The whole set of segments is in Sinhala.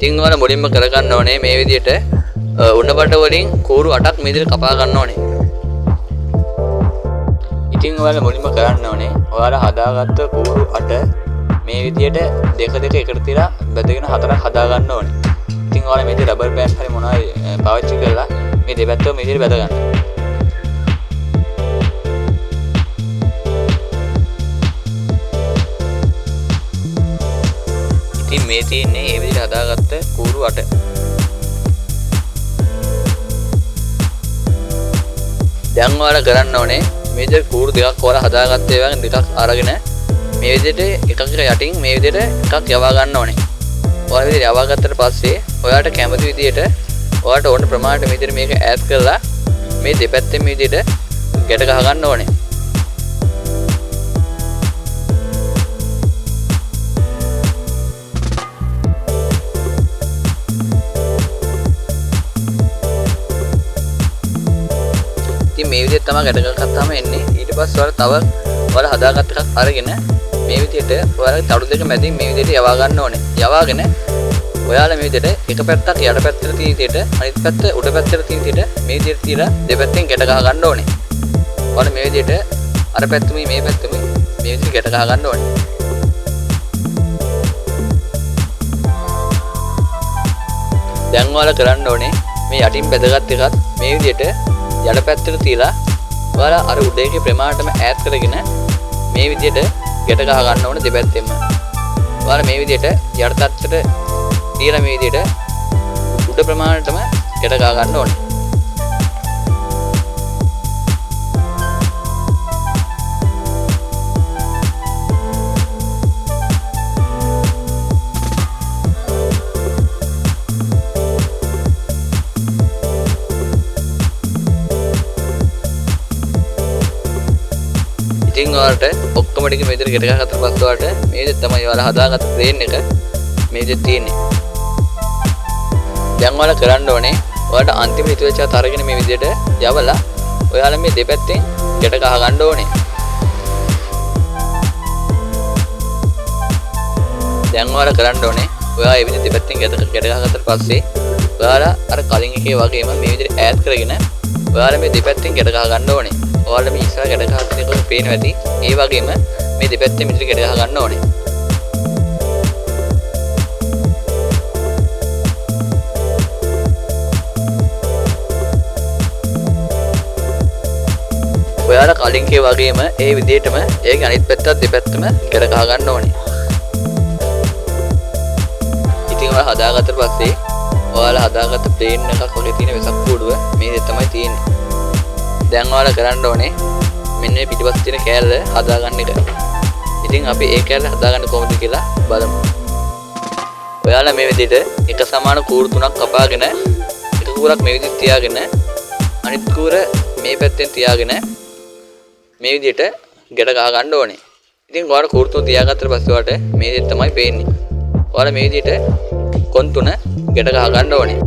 ඉතින් ඔයාලා මුලින්ම කරගන්න ඕනේ මේ විදිහට උණ බඩ වලින් කූරු 8ක් මේ විදිහට කපා ගන්න ඕනේ. ඉතින් ඔයාලා මුලින්ම කරන්න ඕනේ ඔයාලා හදාගත්ත කූරු 8 මේ විදිහට දෙක එකට තියලා බෙදගෙන 4ක් හදා ගන්න ඕනේ. ඉතින් ඔයාලා මේ විදිහට රබර් බෑන්ඩ් හරි මොනවාරි පාවිච්චි කරලා මේ දෙපැත්තම මේ විදිහට බෙද ගන්න. ඉතින් මේ තියෙන්නේ මේ විදිහට හදාගත්ත කූරු 8. දැන් ඔයාලා කරන්න ඕනේ මේ විදිහට කූරු දෙකක් ඔයාලා හදාගත්ත ඒවා දෙකක් අරගෙන මේ විදිහට එකක යටින් මේ විදිහට එකක් යවා ගන්න ඕනේ. ඔයාලා විදිහට යවා ගත්තට පස්සේ ඔයාලට කැමති විදිහට ඔයාලට ඕන ප්‍රමාණයට මේ විදිහට මේක ඈඩ් කරලා මේ දෙපැත්තෙන් මේ විදිහට ගැට ගහ ගන්න ඕනේ. මේ විදිහට තමයි ගැට ගහගත්තාම එන්නේ. ඊට පස්සේ ඔයාලා තව ඔයාලා හදාගත්ත එකක් අරගෙන මේ විදිහට ඔයාලා තඩු දෙක මැදින් මේ විදිහට යවා ගන්න ඕනේ. යවාගෙන ඔයාලා මේ විදිහට එක පැත්තක් යට පැත්තට තියෙන විදිහට අනිත් පැත්ත උඩ පැත්තට තියෙන විදිහට මේ විදිහට තියලා දෙපැත්තෙන් ගැට ගහ ගන්න ඕනේ. ඔයාලා මේ විදිහට අර පැත්තම මේ පැත්තම මේ විදිහට ගැට ගහ ගන්න ඕනේ. දැන් ඔයාලා කරන්න ඕනේ මේ යටින් බෙදගත් එකත් මේ විදිහට යට පැත්තට තියලා ඔයාලා අර උඩ එකේ ප්‍රමාණයටම ඈඩ් කරගෙන මේ විදිහට ගැට ගහ ගන්න ඕනේ දෙපැත්තෙම. ඔයාලා මේ විදිහට යට පැත්තට තියලා මේ විදිහට උඩ ප්‍රමාණයටම ගැට ගහ ගන්න ඕනේ. ඉතින් ඔයාලට ඔක්කොම ටික මේ විදිහට ගැට ගහගත්ත පස්සේ ඔයාලට මේ විදිහට තමයි ඔයාලා හදාගත්ත ප්ලේන් එක මේ විදිහට තියෙන්නේ. දැන් ඔයාලා කරන්න ඕනේ ඔයාලට අන්තිම ඉතුරුචාත් අරගෙන මේ විදිහට යවලා ඔයාලා මේ දෙපැත්තෙන් ගැට ගහ ගන්න ඕනේ. දැන් ඔයාලා කරන්න ඕනේ ඔයා මේ විදිහට දෙපැත්තෙන් ගැට ගහගත්තට පස්සේ ඔයාලා අර කලින් එකේ වගේම මේ විදිහට ඈඩ් කරගෙන ඔයාලා මේ දෙපැත්තෙන් ගැට ගහ ගන්න ඕනේ. ඔයාලා මේ ඉස්සර ගැට ගහත් එකක පේනවා ඇති. ඒ වගේම මේ දෙපැත්තෙන් මෙතන ගැට ගහ ගන්න ඕනේ. ඔයාලා කලින් කේ වගේම ඒ විදිහටම ඒක අනිත් පැත්තත් දෙපැත්තම ගැට ගහ ගන්න ඕනේ. ඉතින් ඔයාලා හදාගත්තට පස්සේ ඔයාලා හදාගත්ත ප්ලේන් එකක් වගේ තියෙන වෙසක් කූඩුව මේ දෙක තමයි තියෙන්නේ. දැන් ඔයාලා කරන්න ඕනේ මෙන්න මේ පිටිපස්සේ තියෙන කෑල්ල හදාගන්න එක. ඉතින් අපි ඒ කෑල්ල හදාගන්න කොහොමද කියලා බලමු. ඔයාලා මේ විදිහට එක සමාන කූරු තුනක් කපාගෙන එක කූරක් මේ විදිහට තියාගෙන අනිත් කූර මේ පැත්තෙන් තියාගෙන මේ විදිහට ගැට ගහ ගන්න ඕනේ. ඉතින් ඔයාලා කූරු තුන තියාගත්තට පස්සේ ඔයාලට මේ විදිහට තමයි පේන්නේ. ඔයාලා මේ විදිහට කොන් තුන ගැට ගහ ගන්න ඕනේ.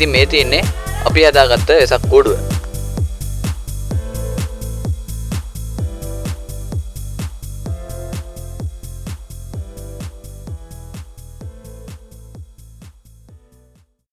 ඉතින් මේ තියෙන්නේ අපි හදාගත්ත වෙසක් කූඩුව.